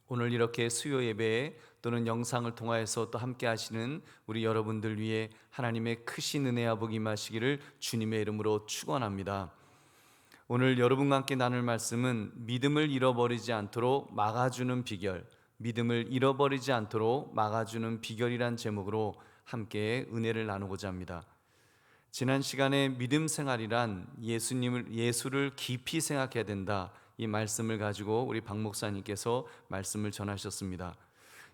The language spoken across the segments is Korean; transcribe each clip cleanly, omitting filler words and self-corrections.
오늘 이렇게 수요 예배 또는 영상을 통하여서 또 함께 하시는 우리 여러분들 위해 하나님의 크신 은혜와 복이 임하시기를 주님의 이름으로 축원합니다. 오늘 여러분과 함께 나눌 말씀은 믿음을 잃어버리지 않도록 막아주는 비결, 믿음을 잃어버리지 않도록 막아주는 비결이란 제목으로 함께 은혜를 나누고자 합니다. 지난 시간에 믿음 생활이란 예수를 깊이 생각해야 된다, 이 말씀을 가지고 우리 박 목사님께서 말씀을 전하셨습니다.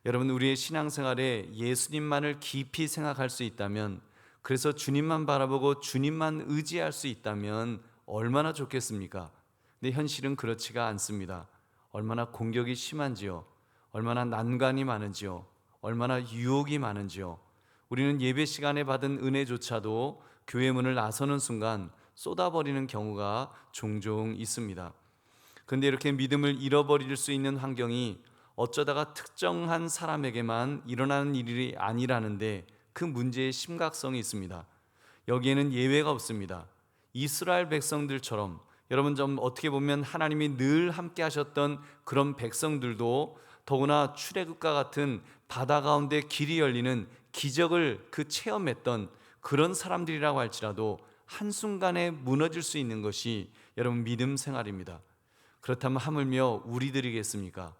여러분, 우리의 신앙생활에 예수님만을 깊이 생각할 수 있다면, 그래서 주님만 바라보고 주님만 의지할 수 있다면 얼마나 좋겠습니까? 근데 현실은 그렇지가 않습니다. 얼마나 공격이 심한지요, 얼마나 난관이 많은지요, 얼마나 유혹이 많은지요. 우리는 예배 시간에 받은 은혜조차도 교회 문을 나서는 순간 쏟아버리는 경우가 종종 있습니다. 그런데 이렇게 믿음을 잃어버릴 수 있는 환경이 어쩌다가 특정한 사람에게만 일어나는 일이 아니라는데, 그 문제의 심각성이 있습니다. 여기에는 예외가 없습니다. 이스라엘 백성들처럼, 여러분 좀 어떻게 보면 하나님이 늘 함께 하셨던 그런 백성들도 더구나 출애굽과 같은 바다 가운데 길이 열리는 기적을 체험했던 그런 사람들이라고 할지라도 한순간에 무너질 수 있는 것이 여러분 믿음 생활입니다. 그렇다면 하물며 우리들이겠습니까?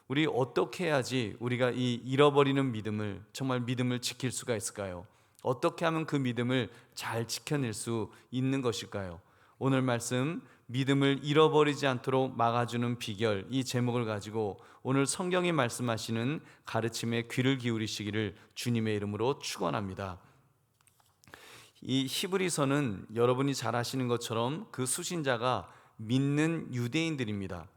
우리 어떻게 해야지 우리가 이 잃어버리는 믿음을, 정말 믿음을 지킬 수가 있을까요? 어떻게 하면 그 믿음을 잘 지켜낼 수 있는 것일까요? 오늘 말씀, 믿음을 잃어버리지 않도록 막아주는 비결, 이 제목을 가지고 오늘 성경이 말씀하시는 가르침에 귀를 기울이시기를 주님의 이름으로 축원합니다. 이 히브리서는 여러분이 잘 아시는 것처럼 그 수신자가 믿는 유대인들입니다.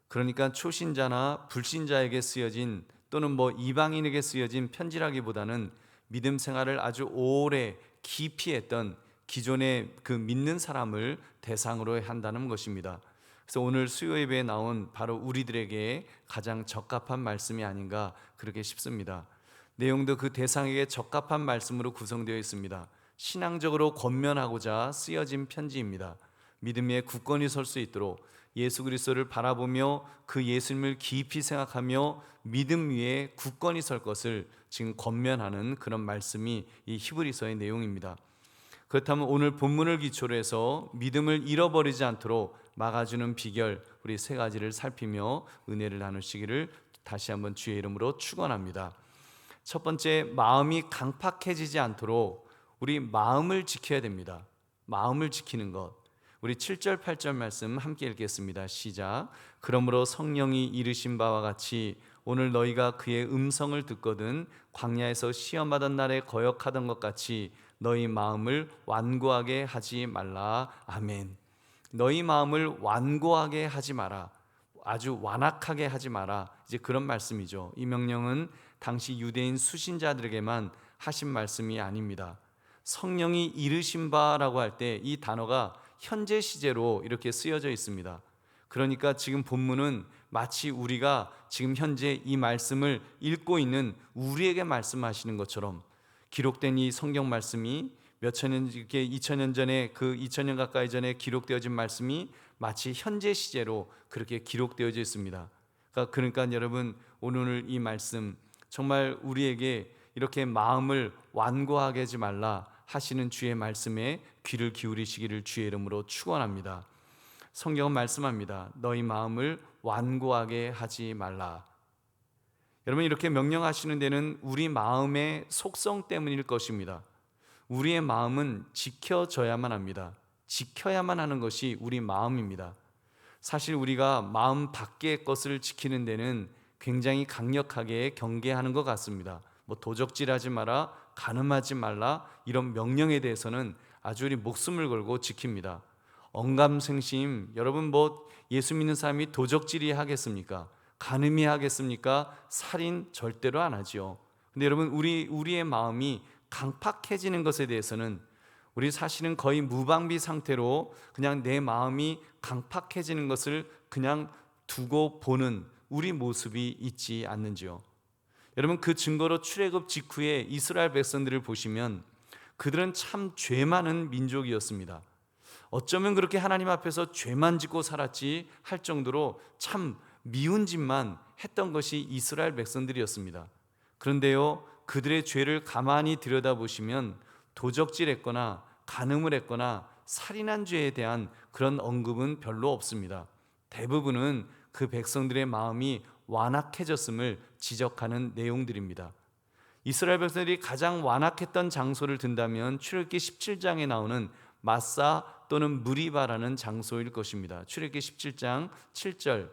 그러니까 초신자나 불신자에게 쓰여진, 또는 이방인에게 쓰여진 편지라기보다는 믿음 생활을 아주 오래 깊이 했던 기존의 그 믿는 사람을 대상으로 한다는 것입니다. 그래서 오늘 수요 예배에 나온 바로 우리들에게 가장 적합한 말씀이 아닌가 그렇게 싶습니다. 내용도 그 대상에게 적합한 말씀으로 구성되어 있습니다. 신앙적으로 권면하고자 쓰여진 편지입니다. 믿음의 굳건히 설 수 있도록 예수 그리스도를 바라보며 그 예수님을 깊이 생각하며 믿음 위에 굳건히 설 것을 지금 권면하는 그런 말씀이 이 히브리서의 내용입니다. 그렇다면 오늘 본문을 기초로 해서 믿음을 잃어버리지 않도록 막아주는 비결, 우리 세 가지를 살피며 은혜를 나누시기를 다시 한번 주의 이름으로 축원합니다. 첫 번째, 마음이 강팍해지지 않도록 우리 마음을 지켜야 됩니다. 마음을 지키는 것. 우리 7절 8절 말씀 함께 읽겠습니다. 시작. 그러므로 성령이 이르신 바와 같이 오늘 너희가 그의 음성을 듣거든 광야에서 시험하던 날에 거역하던 것 같이 너희 마음을 완고하게 하지 말라. 아멘. 너희 마음을 완고하게 하지 마라. 아주 완악하게 하지 마라. 이제 그런 말씀이죠. 이 명령은 당시 유대인 수신자들에게만 하신 말씀이 아닙니다. 성령이 이르신 바라고 할 때 이 단어가 현재 시제로 이렇게 쓰여져 있습니다. 그러니까 지금 본문은 마치 우리가 지금 현재 이 말씀을 읽고 있는 우리에게 말씀하시는 것처럼, 기록된 이 성경 말씀이 몇천 년, 2000년 전에, 그 2000년 가까이 전에 기록되어진 말씀이 마치 현재 시제로 그렇게 기록되어져 있습니다. 그러니까 여러분, 오늘 이 말씀 정말 우리에게 이렇게 마음을 완고하게 하지 말라 하시는 주의 말씀에 귀를 기울이시기를 주의 이름으로 축원합니다. 성경은 말씀합니다. 너희 마음을 완고하게 하지 말라. 여러분, 이렇게 명령하시는 데는 우리 마음의 속성 때문일 것입니다. 우리의 마음은 지켜져야만 합니다. 지켜야만 하는 것이 우리 마음입니다. 사실 우리가 마음 밖의 것을 지키는 데는 굉장히 강력하게 경계하는 것 같습니다. 도적질하지 마라, 간음하지 말라, 이런 명령에 대해서는 아주 우리 목숨을 걸고 지킵니다. 언감생심, 여러분 예수 믿는 사람이 도적질이 하겠습니까? 간음이 하겠습니까? 살인 절대로 안 하지요. 근데 여러분, 우리의 마음이 강팍해지는 것에 대해서는 우리 사실은 거의 무방비 상태로 그냥 내 마음이 강팍해지는 것을 그냥 두고 보는 우리 모습이 있지 않는지요? 여러분, 그 증거로 출애굽 직후에 이스라엘 백성들을 보시면 그들은 참 죄 많은 민족이었습니다. 어쩌면 그렇게 하나님 앞에서 죄만 짓고 살았지 할 정도로 참 미운 짓만 했던 것이 이스라엘 백성들이었습니다. 그런데요, 그들의 죄를 가만히 들여다보시면 도적질했거나 간음을 했거나 살인한 죄에 대한 그런 언급은 별로 없습니다. 대부분은 그 백성들의 마음이 완악해졌음을 지적하는 내용들입니다. 이스라엘 백성들이 가장 완악했던 장소를 든다면 출애굽기 17장에 나오는 마사 또는 무리바라는 장소일 것입니다. 출애굽기 17장 7절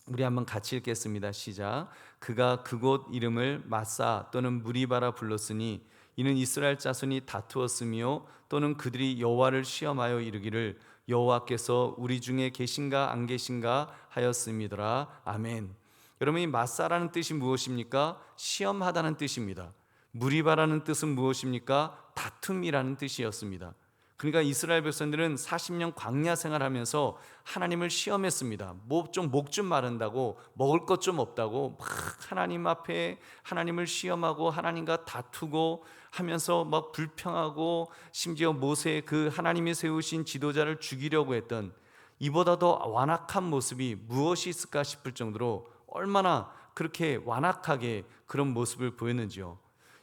우리 한번 같이 읽겠습니다. 시작. 그가 그곳 이름을 마사 또는 무리바라 불렀으니 이는 이스라엘 자손이 다투었으며 또는 그들이 여호와를 시험하여 이르기를 여호와께서 우리 중에 계신가 안 계신가 하였음이더라. 아멘. 여러분, 이 마사라는 뜻이 무엇입니까? 시험하다는 뜻입니다. 무리바라는 뜻은 무엇입니까? 다툼이라는 뜻이었습니다. 그러니까 이스라엘 백성들은 40년 광야 생활하면서 하나님을 시험했습니다. 목 좀 마른다고, 먹을 것 좀 없다고 막 하나님 앞에 하나님을 시험하고 하나님과 다투고 하면서 막 불평하고, 심지어 모세 그 하나님이 세우신 지도자를 죽이려고 했던, 이보다 더 완악한 모습이 무엇이 있을까 싶을 정도로 얼마나 그렇게 완악하게 그런 모습을 보였는지요.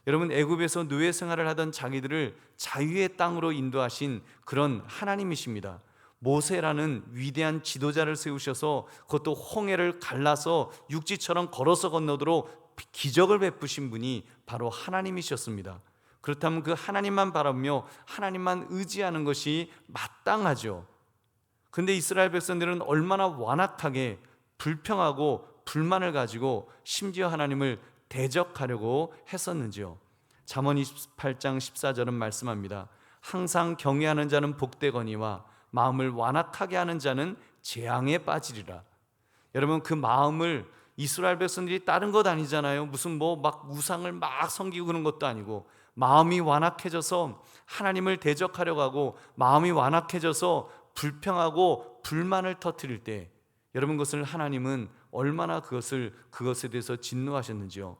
여러분, 애굽에서 노예 생활을 하던 자기들을 자유의 땅으로 인도하신 그런 하나님이십니다. 모세라는 위대한 지도자를 세우셔서 그것도 홍해를 갈라서 육지처럼 걸어서 건너도록 기적을 베푸신 분이 바로 하나님이셨습니다. 그렇다면 그 하나님만 바라보며 하나님만 의지하는 것이 마땅하죠. 그런데 이스라엘 백성들은 얼마나 완악하게 불평하고 불만을 가지고 심지어 하나님을 대적하려고 했었는지요. 잠언 28장 14절은 말씀합니다. 항상 경외하는 자는 복되거니와 마음을 완악하게 하는 자는 재앙에 빠지리라. 여러분, 그 마음을 이스라엘 백성들이 다른 것 아니잖아요. 무슨 뭐 막 우상을 막 섬기고 그런 것도 아니고, 마음이 완악해져서 하나님을 대적하려고 하고 마음이 완악해져서 불평하고 불만을 터뜨릴 때, 여러분, 그것을 하나님은 얼마나 그것에 대해서 진노하셨는지요.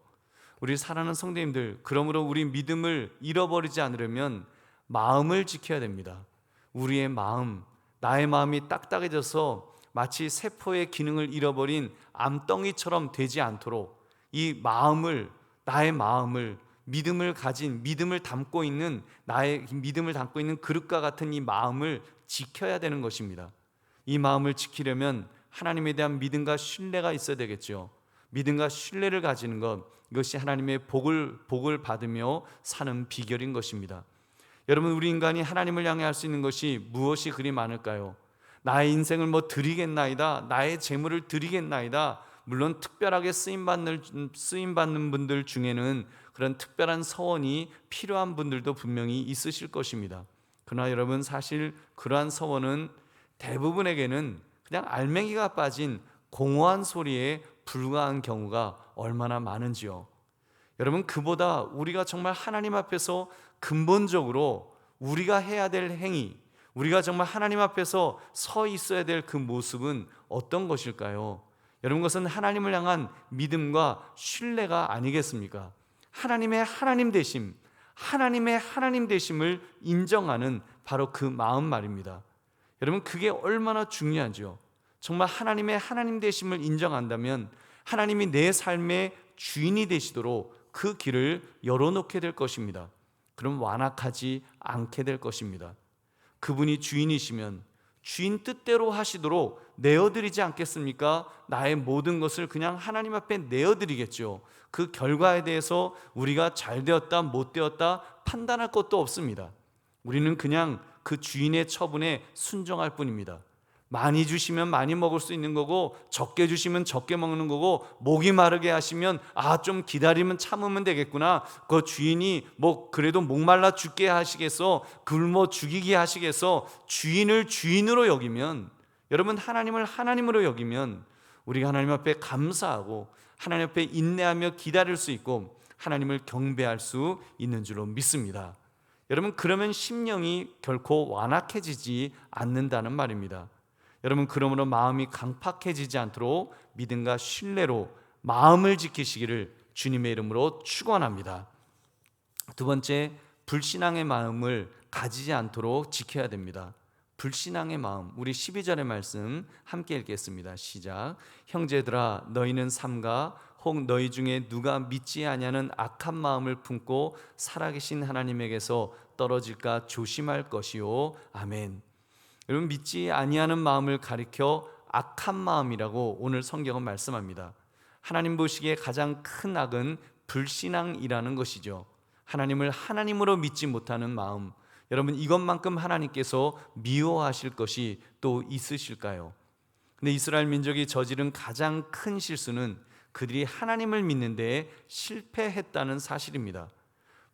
우리 사랑하는 성도님들, 그러므로 우리 믿음을 잃어버리지 않으려면 마음을 지켜야 됩니다. 우리의 마음, 나의 마음이 딱딱해져서 마치 세포의 기능을 잃어버린 암덩이처럼 되지 않도록 이 마음을, 나의 마음을, 믿음을 담고 있는 나의 믿음을 담고 있는 그릇과 같은 이 마음을 지켜야 되는 것입니다. 이 마음을 지키려면 하나님에 대한 믿음과 신뢰가 있어야 되겠죠. 믿음과 신뢰를 가지는 것, 이것이 하나님의 복을 받으며 사는 비결인 것입니다. 여러분, 우리 인간이 하나님을 향해 할 수 있는 것이 무엇이 그리 많을까요? 나의 인생을 드리겠나이다, 나의 재물을 드리겠나이다. 물론 특별하게 쓰임받는 분들 중에는 그런 특별한 서원이 필요한 분들도 분명히 있으실 것입니다. 그러나 여러분, 사실 그러한 서원은 대부분에게는 그냥 알맹이가 빠진 공허한 소리에 불과한 경우가 얼마나 많은지요. 여러분, 그보다 우리가 정말 하나님 앞에서 근본적으로 우리가 해야 될 행위, 우리가 정말 하나님 앞에서 서 있어야 될 그 모습은 어떤 것일까요? 여러분, 그것은 하나님을 향한 믿음과 신뢰가 아니겠습니까? 하나님의 하나님 되심을 인정하는 바로 그 마음 말입니다. 여러분, 그게 얼마나 중요하죠. 정말 하나님의 하나님 되심을 인정한다면 하나님이 내 삶의 주인이 되시도록 그 길을 열어놓게 될 것입니다. 그럼 완악하지 않게 될 것입니다. 그분이 주인이시면 주인 뜻대로 하시도록 내어드리지 않겠습니까? 나의 모든 것을 그냥 하나님 앞에 내어드리겠죠. 그 결과에 대해서 우리가 잘 되었다 못 되었다 판단할 것도 없습니다. 우리는 그냥 그 주인의 처분에 순종할 뿐입니다. 많이 주시면 많이 먹을 수 있는 거고, 적게 주시면 적게 먹는 거고, 목이 마르게 하시면 좀 기다리면 참으면 되겠구나, 그 주인이 그래도 목말라 죽게 하시겠어, 굶어 죽이게 하시겠어, 주인을 주인으로 여기면, 여러분, 하나님을 하나님으로 여기면 우리가 하나님 앞에 감사하고 하나님 앞에 인내하며 기다릴 수 있고 하나님을 경배할 수 있는 줄로 믿습니다. 여러분, 그러면 심령이 결코 완악해지지 않는다는 말입니다. 여러분, 그러므로 마음이 강팍해지지 않도록 믿음과 신뢰로 마음을 지키시기를 주님의 이름으로 축원합니다. 두 번째, 불신앙의 마음을 가지지 않도록 지켜야 됩니다. 불신앙의 마음. 우리 12절의 말씀 함께 읽겠습니다. 시작. 형제들아 너희는 삼가 혹 너희 중에 누가 믿지 아니하는 악한 마음을 품고 살아계신 하나님에게서 떨어질까 조심할 것이요. 아멘. 여러분, 믿지 아니하는 마음을 가리켜 악한 마음이라고 오늘 성경은 말씀합니다. 하나님 보시기에 가장 큰 악은 불신앙이라는 것이죠. 하나님을 하나님으로 믿지 못하는 마음. 여러분, 이것만큼 하나님께서 미워하실 것이 또 있으실까요? 근데 이스라엘 민족이 저지른 가장 큰 실수는 그들이 하나님을 믿는 데에 실패했다는 사실입니다.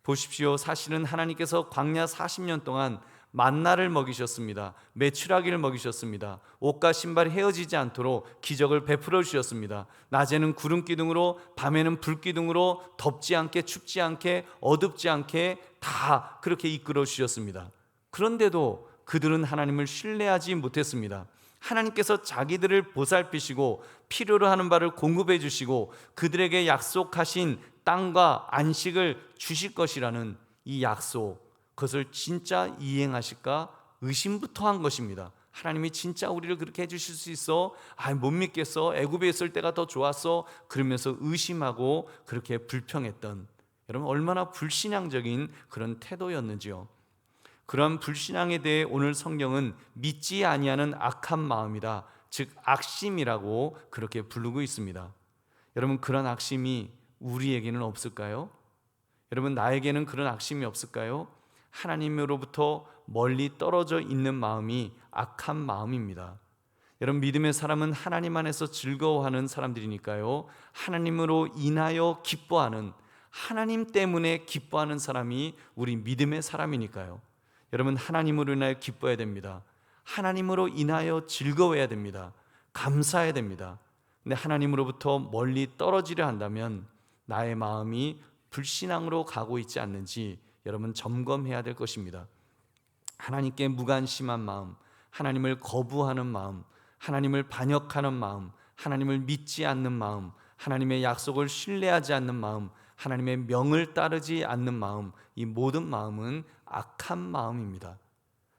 보십시오. 사실은 하나님께서 광야 40년 동안 만나를 먹이셨습니다. 메추라기를 먹이셨습니다. 옷과 신발이 헤어지지 않도록 기적을 베풀어 주셨습니다. 낮에는 구름 기둥으로, 밤에는 불 기둥으로 덥지 않게, 춥지 않게, 어둡지 않게 다 그렇게 이끌어 주셨습니다. 그런데도 그들은 하나님을 신뢰하지 못했습니다. 하나님께서 자기들을 보살피시고 필요로 하는 바를 공급해 주시고 그들에게 약속하신 땅과 안식을 주실 것이라는 이 약속, 그것을 진짜 이행하실까 의심부터 한 것입니다. 하나님이 진짜 우리를 그렇게 해주실 수 있어? 못 믿겠어. 애굽에 있을 때가 더 좋았어. 그러면서 의심하고 그렇게 불평했던, 여러분 얼마나 불신앙적인 그런 태도였는지요. 그런 불신앙에 대해 오늘 성경은 믿지 아니하는 악한 마음이다, 즉 악심이라고 그렇게 부르고 있습니다. 여러분, 그런 악심이 우리에게는 없을까요? 여러분, 나에게는 그런 악심이 없을까요? 하나님으로부터 멀리 떨어져 있는 마음이 악한 마음입니다. 여러분, 믿음의 사람은 하나님 안에서 즐거워하는 사람들이니까요. 하나님으로 인하여 기뻐하는, 하나님 때문에 기뻐하는 사람이 우리 믿음의 사람이니까요. 여러분, 하나님으로 인하여 기뻐해야 됩니다. 하나님으로 인하여 즐거워해야 됩니다. 감사해야 됩니다. 근데 하나님으로부터 멀리 떨어지려 한다면 나의 마음이 불신앙으로 가고 있지 않는지 여러분 점검해야 될 것입니다. 하나님께 무관심한 마음, 하나님을 거부하는 마음, 하나님을 반역하는 마음, 하나님을 믿지 않는 마음, 하나님의 약속을 신뢰하지 않는 마음, 하나님의 명을 따르지 않는 마음, 이 모든 마음은 악한 마음입니다.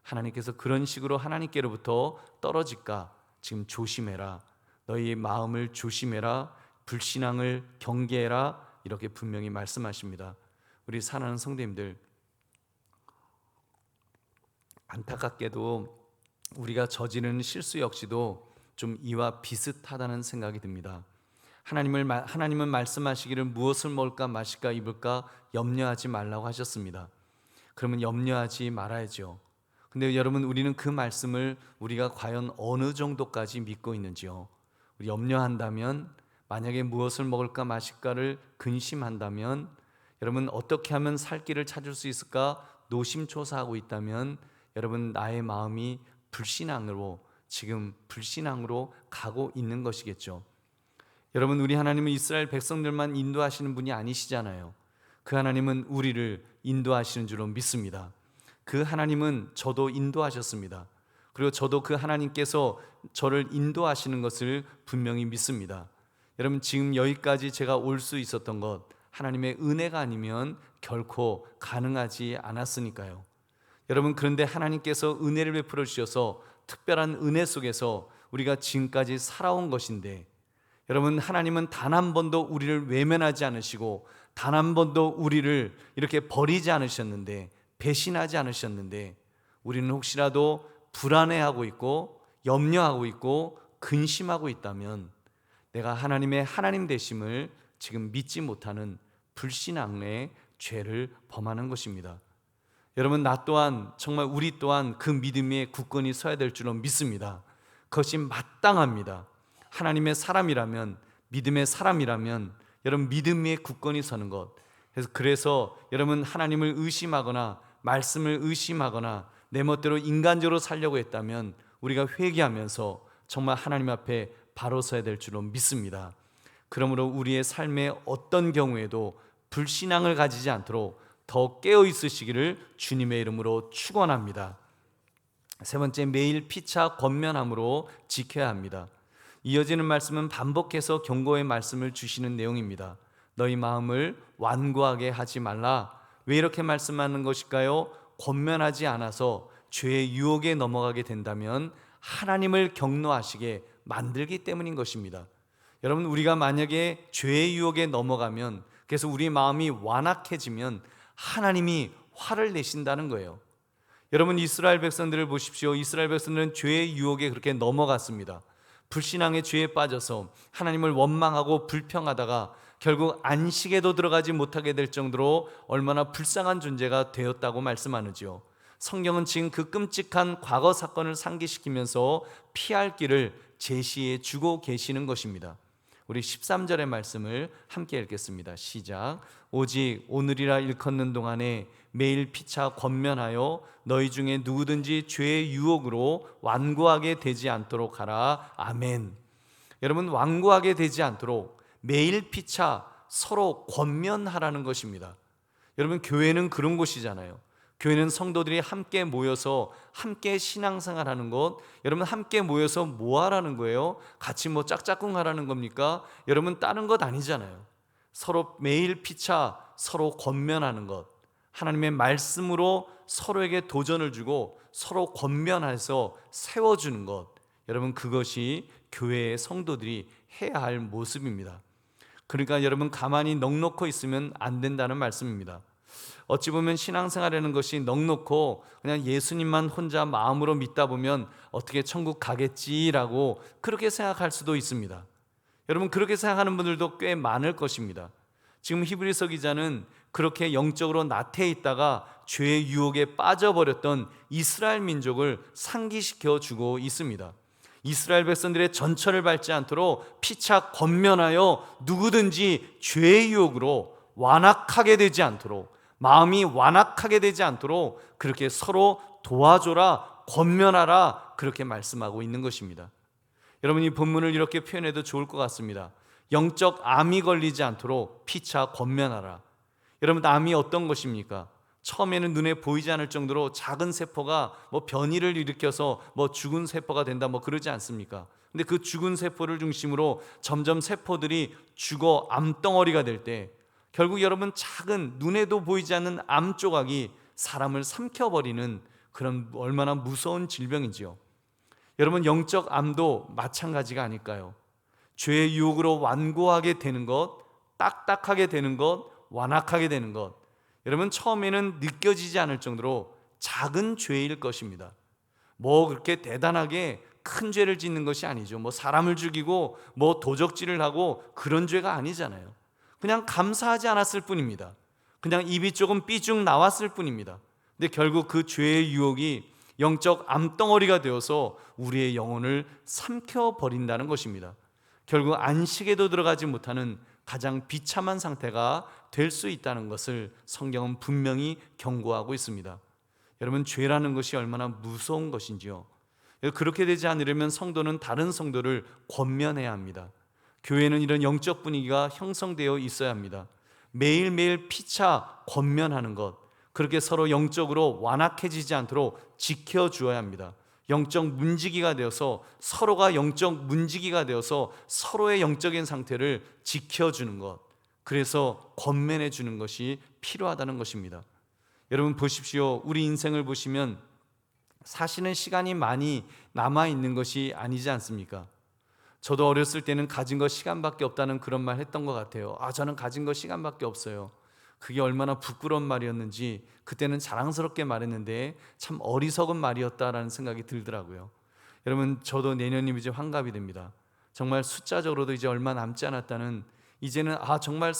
하나님께서 그런 식으로 하나님께로부터 떨어질까 지금 조심해라. 너희 마음을 조심해라. 불신앙을 경계해라. 이렇게 분명히 말씀하십니다. 우리 사랑하는 성도님들, 안타깝게도 우리가 저지르는 실수 역시도 좀 이와 비슷하다는 생각이 듭니다. 하나님은 말씀하시기를 무엇을 먹을까 마실까 입을까 염려하지 말라고 하셨습니다. 그러면 염려하지 말아야죠. 근데 여러분, 우리는 그 말씀을 우리가 과연 어느 정도까지 믿고 있는지요? 우리 염려한다면, 만약에 무엇을 먹을까 마실까를 근심한다면, 여러분 어떻게 하면 살 길을 찾을 수 있을까 노심초사하고 있다면, 여러분 나의 마음이 지금 불신앙으로 가고 있는 것이겠죠. 여러분, 우리 하나님은 이스라엘 백성들만 인도하시는 분이 아니시잖아요. 그 하나님은 우리를 인도하시는 줄로 믿습니다. 그 하나님은 저도 인도하셨습니다. 그리고 저도 그 하나님께서 저를 인도하시는 것을 분명히 믿습니다. 여러분, 지금 여기까지 제가 올 수 있었던 것, 하나님의 은혜가 아니면 결코 가능하지 않았으니까요. 여러분, 그런데 하나님께서 은혜를 베풀어 주셔서 특별한 은혜 속에서 우리가 지금까지 살아온 것인데, 여러분, 하나님은 단 한 번도 우리를 외면하지 않으시고 단 한 번도 우리를 이렇게 버리지 않으셨는데, 배신하지 않으셨는데, 우리는 혹시라도 불안해하고 있고 염려하고 있고 근심하고 있다면 내가 하나님의 하나님 되심을 지금 믿지 못하는 불신앙의 죄를 범하는 것입니다. 여러분, 나 또한, 정말 우리 또한 그 믿음에 굳건히 서야 될 줄로 믿습니다. 그것이 마땅합니다. 하나님의 사람이라면, 믿음의 사람이라면 여러분 믿음 위에 굳건히 서는 것. 그래서 여러분 하나님을 의심하거나 말씀을 의심하거나 내 멋대로 인간적으로 살려고 했다면 우리가 회개하면서 정말 하나님 앞에 바로 서야 될 줄로 믿습니다. 그러므로 우리의 삶의 어떤 경우에도 불신앙을 가지지 않도록 더 깨어 있으시기를 주님의 이름으로 축원합니다. 세 번째, 매일 피차 권면함으로 지켜야 합니다. 이어지는 말씀은 반복해서 경고의 말씀을 주시는 내용입니다. 너희 마음을 완고하게 하지 말라. 왜 이렇게 말씀하는 것일까요? 권면하지 않아서 죄의 유혹에 넘어가게 된다면 하나님을 경노하시게 만들기 때문인 것입니다. 여러분, 우리가 만약에 죄의 유혹에 넘어가면, 그래서 우리 마음이 완악해지면 하나님이 화를 내신다는 거예요. 여러분, 이스라엘 백성들을 보십시오. 이스라엘 백성들은 죄의 유혹에 그렇게 넘어갔습니다. 불신앙의 죄에 빠져서 하나님을 원망하고 불평하다가 결국 안식에도 들어가지 못하게 될 정도로 얼마나 불쌍한 존재가 되었다고 말씀하는지요. 성경은 지금 그 끔찍한 과거 사건을 상기시키면서 피할 길을 제시해 주고 계시는 것입니다. 우리 13절의 말씀을 함께 읽겠습니다. 시작. 오직 오늘이라 일컫는 동안에 매일 피차 권면하여 너희 중에 누구든지 죄의 유혹으로 완고하게 되지 않도록 하라. 아멘. 여러분, 완고하게 되지 않도록 매일 피차 서로 권면하라는 것입니다. 여러분, 교회는 그런 곳이잖아요. 교회는 성도들이 함께 모여서 함께 신앙생활하는 것, 여러분 함께 모여서 뭐 하라는 거예요? 같이 뭐 짝짝꿍 하라는 겁니까? 여러분, 다른 것 아니잖아요. 서로 매일 피차 서로 권면하는 것, 하나님의 말씀으로 서로에게 도전을 주고 서로 권면해서 세워주는 것, 여러분 그것이 교회의 성도들이 해야 할 모습입니다. 그러니까 여러분, 가만히 넋놓고 있으면 안 된다는 말씀입니다. 어찌 보면 신앙생활이라는 것이 넋놓고 그냥 예수님만 혼자 마음으로 믿다 보면 어떻게 천국 가겠지라고 그렇게 생각할 수도 있습니다. 여러분, 그렇게 생각하는 분들도 꽤 많을 것입니다. 지금 히브리서 기자는 그렇게 영적으로 나태해 있다가 죄의 유혹에 빠져버렸던 이스라엘 민족을 상기시켜 주고 있습니다. 이스라엘 백성들의 전철을 밟지 않도록 피차 권면하여 누구든지 죄의 유혹으로 완악하게 되지 않도록, 마음이 완악하게 되지 않도록 그렇게 서로 도와줘라, 권면하라, 그렇게 말씀하고 있는 것입니다. 여러분, 이 본문을 이렇게 표현해도 좋을 것 같습니다. 영적 암이 걸리지 않도록 피차 권면하라. 여러분, 암이 어떤 것입니까? 처음에는 눈에 보이지 않을 정도로 작은 세포가 뭐 변이를 일으켜서 뭐 죽은 세포가 된다 뭐 그러지 않습니까? 근데 그 죽은 세포를 중심으로 점점 세포들이 죽어 암덩어리가 될 때 결국 여러분, 작은 눈에도 보이지 않는 암 조각이 사람을 삼켜버리는 그런 얼마나 무서운 질병인지요. 여러분, 영적 암도 마찬가지가 아닐까요? 죄의 유혹으로 완고하게 되는 것, 딱딱하게 되는 것, 완악하게 되는 것, 여러분 처음에는 느껴지지 않을 정도로 작은 죄일 것입니다. 뭐 그렇게 대단하게 큰 죄를 짓는 것이 아니죠. 뭐 사람을 죽이고 뭐 도적질을 하고 그런 죄가 아니잖아요. 그냥 감사하지 않았을 뿐입니다. 그냥 입이 조금 삐죽 나왔을 뿐입니다. 근데 결국 그 죄의 유혹이 영적 암덩어리가 되어서 우리의 영혼을 삼켜버린다는 것입니다. 결국 안식에도 들어가지 못하는 가장 비참한 상태가 될 수 있다는 것을 성경은 분명히 경고하고 있습니다. 여러분, 죄라는 것이 얼마나 무서운 것인지요. 그렇게 되지 않으려면 성도는 다른 성도를 권면해야 합니다. 교회는 이런 영적 분위기가 형성되어 있어야 합니다. 매일매일 피차 권면하는 것, 그렇게 서로 영적으로 완악해지지 않도록 지켜주어야 합니다. 영적 문지기가 되어서 서로가 영적 문지기가 되어서 서로의 영적인 상태를 지켜주는 것, 그래서 권면해 주는 것이 필요하다는 것입니다. 여러분 보십시오. 우리 인생을 보시면 사시는 시간이 많이 남아있는 것이 아니지 않습니까? 저도 어렸을 때는 가진 거 시간밖에 없다는 그런 말 했던 것 같아요. 저는 가진 거 시간밖에 없어요. 그게 얼마나 부끄러운 말이었는지 그때는 자랑스럽게 말했는데 참 어리석은 말이었다라는 생각이 들더라고요. 여러분, 저도 내년이면 이제 환갑이 됩니다. 정말 숫자적으로도 이제 얼마 남지 않았다는, 이제는 정말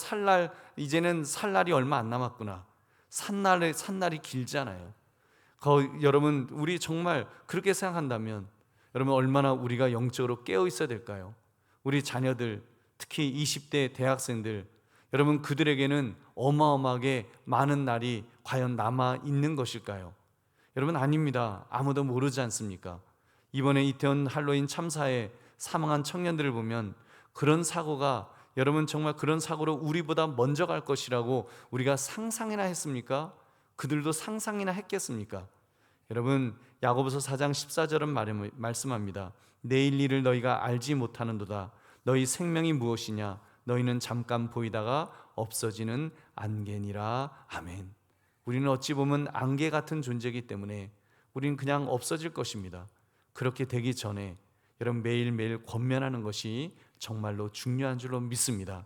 이제는 살 날이 얼마 안 남았구나. 산 날이 길잖아요. 여러분, 우리 정말 그렇게 생각한다면 여러분, 얼마나 우리가 영적으로 깨어 있어야 될까요? 우리 자녀들, 특히 20대 대학생들, 여러분 그들에게는 어마어마하게 많은 날이 과연 남아 있는 것일까요? 여러분, 아닙니다. 아무도 모르지 않습니까? 이번에 이태원 할로윈 참사에 사망한 청년들을 보면 그런 사고가, 여러분 정말 그런 사고로 우리보다 먼저 갈 것이라고 우리가 상상이나 했습니까? 그들도 상상이나 했겠습니까? 여러분, 야고보서 4장 14절은 말씀합니다. 내일 일을 너희가 알지 못하는도다. 너희 생명이 무엇이냐? 너희는 잠깐 보이다가 없어지는 안개니라. 아멘. 우리는 어찌 보면 안개 같은 존재이기 때문에 우리는 그냥 없어질 것입니다. 그렇게 되기 전에 여러분 매일매일 권면하는 것이 정말로 중요한 줄로 믿습니다.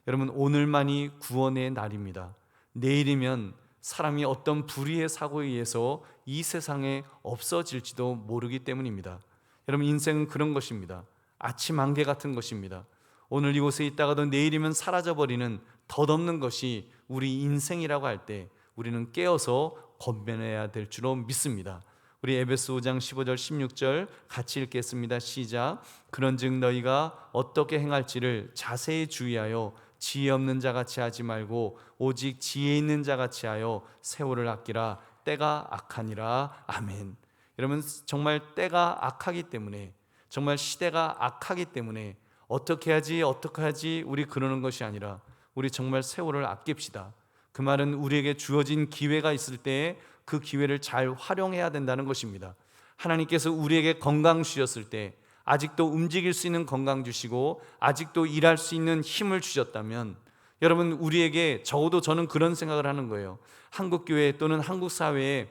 여러분 오늘만이 구원의 날입니다. 내일이면 사람이 어떤 불의의 사고에 의해서 이 세상에 없어질지도 모르기 때문입니다. 여러분 인생은 그런 것입니다. 아침 안개 같은 것입니다. 오늘 이곳에 있다가도 내일이면 사라져버리는 덧없는 것이 우리 인생이라고 할 때 우리는 깨어서 권면해야 될 줄로 믿습니다. 우리 에베소 5장 15절 16절 같이 읽겠습니다. 시작. 그런즉 너희가 어떻게 행할지를 자세히 주의하여 지혜 없는 자같이 하지 말고 오직 지혜 있는 자같이 하여 세월을 아끼라. 때가 악하니라. 아멘. 여러분 정말 때가 악하기 때문에, 정말 시대가 악하기 때문에 어떻게 하지 우리 그러는 것이 아니라 우리 정말 세월을 아낍시다. 그 말은 우리에게 주어진 기회가 있을 때에 그 기회를 잘 활용해야 된다는 것입니다. 하나님께서 우리에게 건강 주셨을 때, 아직도 움직일 수 있는 건강 주시고 아직도 일할 수 있는 힘을 주셨다면, 여러분 우리에게, 적어도 저는 그런 생각을 하는 거예요. 한국 교회 또는 한국 사회에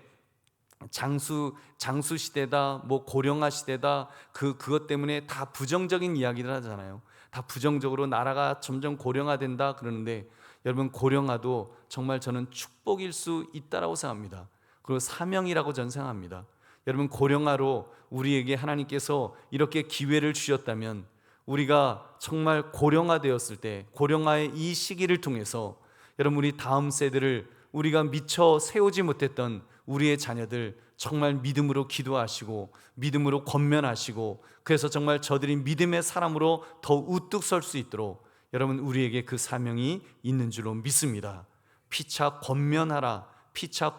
장수 시대다, 고령화 시대다, 그것 때문에 다 부정적인 이야기를 하잖아요. 다 부정적으로 나라가 점점 고령화된다 그러는데, 여러분 고령화도 정말 저는 축복일 수 있다라고 생각합니다. 그리고 사명이라고 저는 생각합니다. 여러분 고령화로 우리에게 하나님께서 이렇게 기회를 주셨다면, 우리가 정말 고령화되었을 때, 고령화의 이 시기를 통해서 여러분 우리 다음 세대를, 우리가 미처 세우지 못했던 우리의 자녀들 정말 믿음으로 기도하시고 믿음으로 권면하시고, 그래서 정말 저들이 믿음의 사람으로 더 우뚝 설 수 있도록 여러분 우리에게 그 사명이 있는 줄로 믿습니다. 피차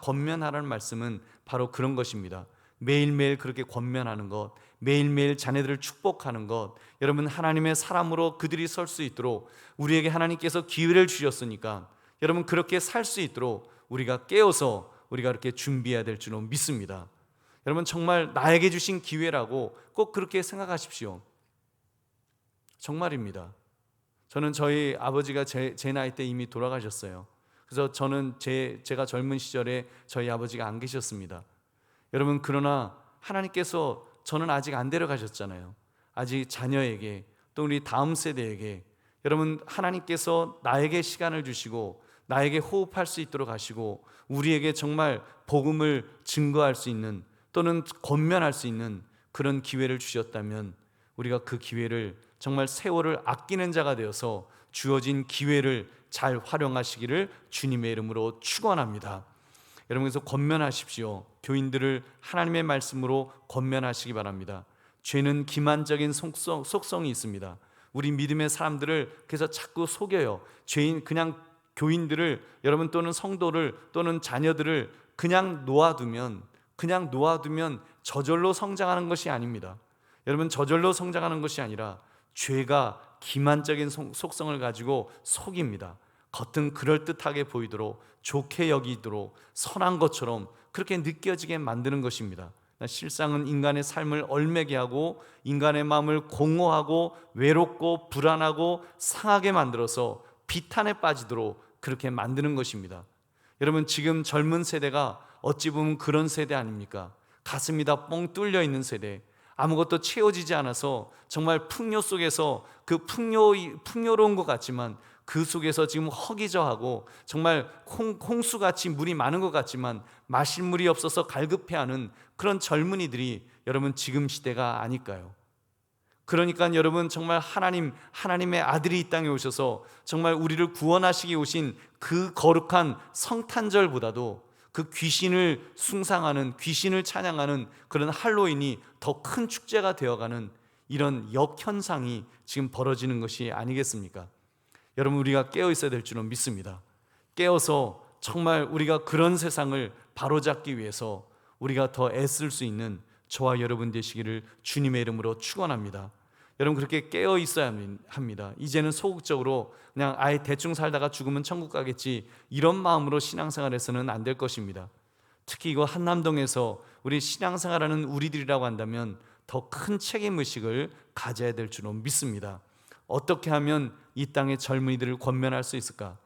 권면하라는 말씀은 바로 그런 것입니다. 매일매일 그렇게 권면하는 것, 매일매일 자녀들을 축복하는 것, 여러분 하나님의 사람으로 그들이 설 수 있도록 우리에게 하나님께서 기회를 주셨으니까 여러분 그렇게 살 수 있도록 우리가 깨어서 우리가 그렇게 준비해야 될 줄로 믿습니다. 여러분 정말 나에게 주신 기회라고 꼭 그렇게 생각하십시오. 정말입니다. 저는 저희 아버지가 제 나이 때 이미 돌아가셨어요. 그래서 저는 제가 젊은 시절에 저희 아버지가 안 계셨습니다. 여러분 그러나 하나님께서 저는 아직 안 데려가셨잖아요. 아직 자녀에게, 또 우리 다음 세대에게 여러분 하나님께서 나에게 시간을 주시고 나에게 호흡할 수 있도록 하시고 우리에게 정말 복음을 증거할 수 있는, 또는 권면할 수 있는 그런 기회를 주셨다면, 우리가 그 기회를 정말 세월을 아끼는 자가 되어서 주어진 기회를 잘 활용하시기를 주님의 이름으로 축원합니다. 여러분께서 권면하십시오. 교인들을 하나님의 말씀으로 권면하시기 바랍니다. 죄는 기만적인 속성이 있습니다. 우리 믿음의 사람들을 그래서 자꾸 속여요. 그냥 교인들을, 여러분 또는 성도를 또는 자녀들을 그냥 놓아두면 저절로 성장하는 것이 아닙니다. 여러분 저절로 성장하는 것이 아니라 죄가 기만적인 속성을 가지고 속입니다. 겉은 그럴듯하게 보이도록, 좋게 여기도록, 선한 것처럼 그렇게 느껴지게 만드는 것입니다. 실상은 인간의 삶을 얼매게 하고 인간의 마음을 공허하고 외롭고 불안하고 상하게 만들어서 비탄에 빠지도록 그렇게 만드는 것입니다. 여러분 지금 젊은 세대가 어찌 보면 그런 세대 아닙니까? 가슴이 다 뻥 뚫려 있는 세대, 아무것도 채워지지 않아서 정말 풍요 속에서 그 풍요로운 것 같지만 그 속에서 지금 허기져하고 정말 홍수같이 물이 많은 것 같지만 마실 물이 없어서 갈급해하는 그런 젊은이들이 여러분 지금 시대가 아닐까요? 그러니까 여러분 정말 하나님의 아들이 이 땅에 오셔서 정말 우리를 구원하시기 오신 그 거룩한 성탄절보다도 그 귀신을 숭상하는, 귀신을 찬양하는 그런 할로윈이 더 큰 축제가 되어가는 이런 역현상이 지금 벌어지는 것이 아니겠습니까? 여러분 우리가 깨어 있어야 될 줄은 믿습니다. 깨어서 정말 우리가 그런 세상을 바로잡기 위해서 우리가 더 애쓸 수 있는 저와 여러분 되시기를 주님의 이름으로 축원합니다. 여러분 그렇게 깨어 있어야 합니다. 이제는 소극적으로 그냥 아예 대충 살다가 죽으면 천국 가겠지, 이런 마음으로 신앙생활에서는 안 될 것입니다. 특히 이거 한남동에서 우리 신앙생활하는 우리들이라고 한다면 더 큰 책임의식을 가져야 될 줄로 믿습니다. 어떻게 하면 이 땅의 젊은이들을 권면할 수 있을까?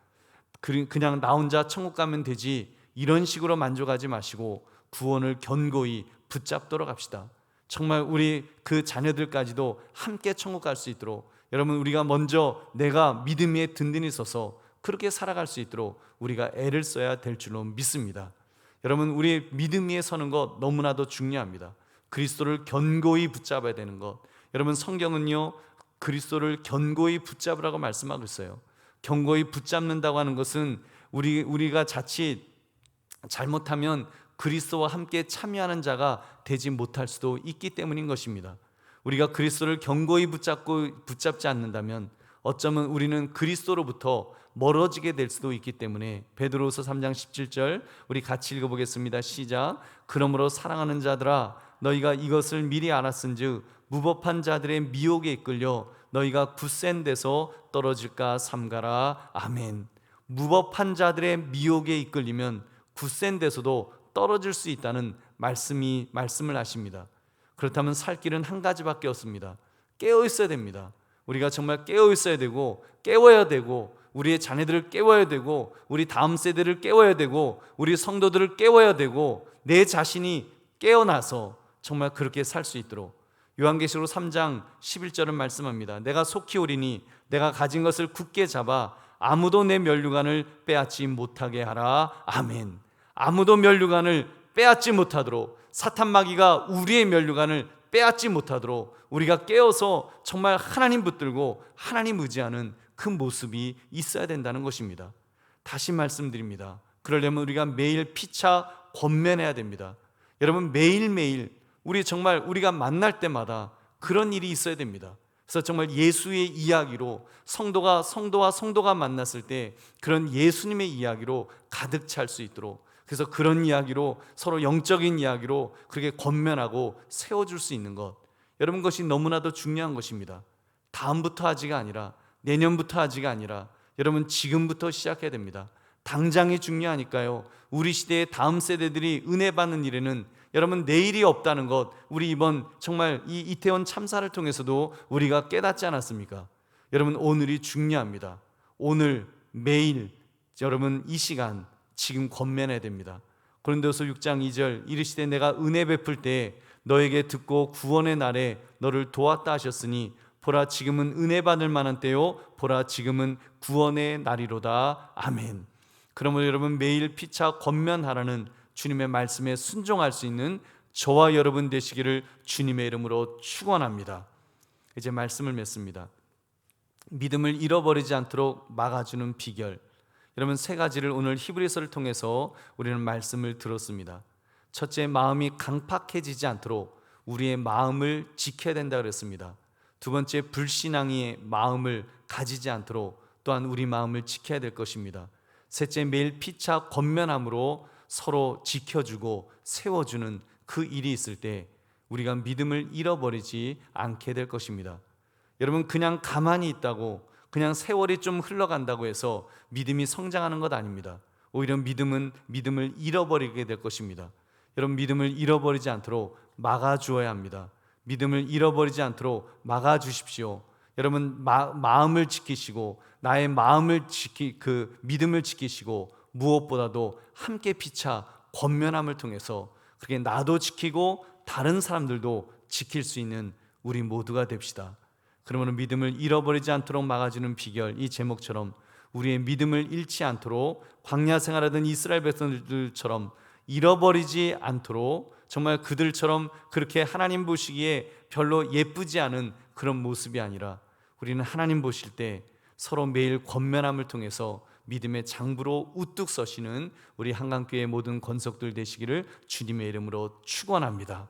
그냥 나 혼자 천국 가면 되지, 이런 식으로 만족하지 마시고 구원을 견고히 붙잡도록 합시다. 정말 우리 그 자녀들까지도 함께 천국 갈 수 있도록, 여러분 우리가 먼저 내가 믿음 위에 든든히 서서 그렇게 살아갈 수 있도록 우리가 애를 써야 될 줄로 믿습니다. 여러분 우리 믿음 위에 서는 것 너무나도 중요합니다. 그리스도를 견고히 붙잡아야 되는 것. 여러분 성경은요 그리스도를 견고히 붙잡으라고 말씀하고 있어요. 견고히 붙잡는다고 하는 것은 우리가 자칫 잘못하면 그리스도와 함께 참여하는 자가 되지 못할 수도 있기 때문인 것입니다. 우리가 그리스도를 견고히 붙잡지 않는다면 어쩌면 우리는 그리스도로부터 멀어지게 될 수도 있기 때문에 베드로후서 3장 17절 우리 같이 읽어보겠습니다. 시작. 그러므로 사랑하는 자들아 너희가 이것을 미리 알았은즉 무법한 자들의 미혹에 이끌려 너희가 굳센 데서 떨어질까 삼가라. 아멘. 무법한 자들의 미혹에 이끌리면 굳센 데서도 떨어질 수 있다는 말씀을 하십니다. 그렇다면 살 길은 한 가지밖에 없습니다. 깨어 있어야 됩니다. 우리가 정말 깨어 있어야 되고 깨워야 되고 우리의 자녀들을 깨워야 되고 우리 다음 세대를 깨워야 되고 우리 성도들을 깨워야 되고 내 자신이 깨어나서 정말 그렇게 살 수 있도록 요한계시록 3장 11절은 말씀합니다. 내가 속히 오리니 내가 가진 것을 굳게 잡아 아무도 내 면류관을 빼앗지 못하게 하라. 아멘. 아무도 면류관을 빼앗지 못하도록 사탄 마귀가 우리의 면류관을 빼앗지 못하도록 우리가 깨어서 정말 하나님 붙들고 하나님 의지하는 그 모습이 있어야 된다는 것입니다. 다시 말씀드립니다. 그러려면 우리가 매일 피차 권면해야 됩니다. 여러분 매일매일 우리가 만날 때마다 그런 일이 있어야 됩니다. 그래서 정말 예수의 이야기로 성도와 성도가 만났을 때 그런 예수님의 이야기로 가득 찰 수 있도록, 그래서 그런 이야기로 서로 영적인 이야기로 그렇게 권면하고 세워줄 수 있는 것, 여러분 그것이 너무나도 중요한 것입니다. 다음부터 하지가 아니라 내년부터 하지가 아니라 여러분 지금부터 시작해야 됩니다. 당장이 중요하니까요. 우리 시대의 다음 세대들이 은혜 받는 일에는 여러분 내일이 없다는 것, 우리 이번 정말 이 이태원 참사를 통해서도 우리가 깨닫지 않았습니까? 여러분 오늘이 중요합니다. 오늘 매일 여러분 이 시간 지금 권면해야 됩니다. 고린도서 6장 2절 이르시되 내가 은혜 베풀 때에 너에게 듣고 구원의 날에 너를 도왔다 하셨으니 보라 지금은 은혜 받을 만한 때요 보라 지금은 구원의 날이로다. 아멘. 그러므로 여러분 매일 피차 권면하라는 주님의 말씀에 순종할 수 있는 저와 여러분 되시기를 주님의 이름으로 축원합니다. 이제 말씀을 맺습니다. 믿음을 잃어버리지 않도록 막아주는 비결, 여러분 세 가지를 오늘 히브리서를 통해서 우리는 말씀을 들었습니다. 첫째, 마음이 강팍해지지 않도록 우리의 마음을 지켜야 된다 그랬습니다. 두 번째, 불신앙의 마음을 가지지 않도록 또한 우리 마음을 지켜야 될 것입니다. 셋째, 매일 피차 권면함으로 서로 지켜주고 세워주는 그 일이 있을 때 우리가 믿음을 잃어버리지 않게 될 것입니다. 여러분 그냥 가만히 있다고 그냥 세월이 좀 흘러간다고 해서 믿음이 성장하는 것 아닙니다. 오히려 믿음을 잃어버리게 될 것입니다. 여러분 믿음을 잃어버리지 않도록 막아주어야 합니다. 믿음을 잃어버리지 않도록 막아주십시오. 여러분 마음을 지키시고 나의 그 믿음을 지키시고 무엇보다도 함께 피차 권면함을 통해서 그렇게 나도 지키고 다른 사람들도 지킬 수 있는 우리 모두가 됩시다. 그러면 믿음을 잃어버리지 않도록 막아주는 비결, 이 제목처럼 우리의 믿음을 잃지 않도록 광야 생활하던 이스라엘 백성들처럼 잃어버리지 않도록 정말 그들처럼 그렇게 하나님 보시기에 별로 예쁘지 않은 그런 모습이 아니라 우리는 하나님 보실 때 서로 매일 권면함을 통해서 믿음의 장부로 우뚝 서시는 우리 한강교회 모든 권속들 되시기를 주님의 이름으로 축원합니다.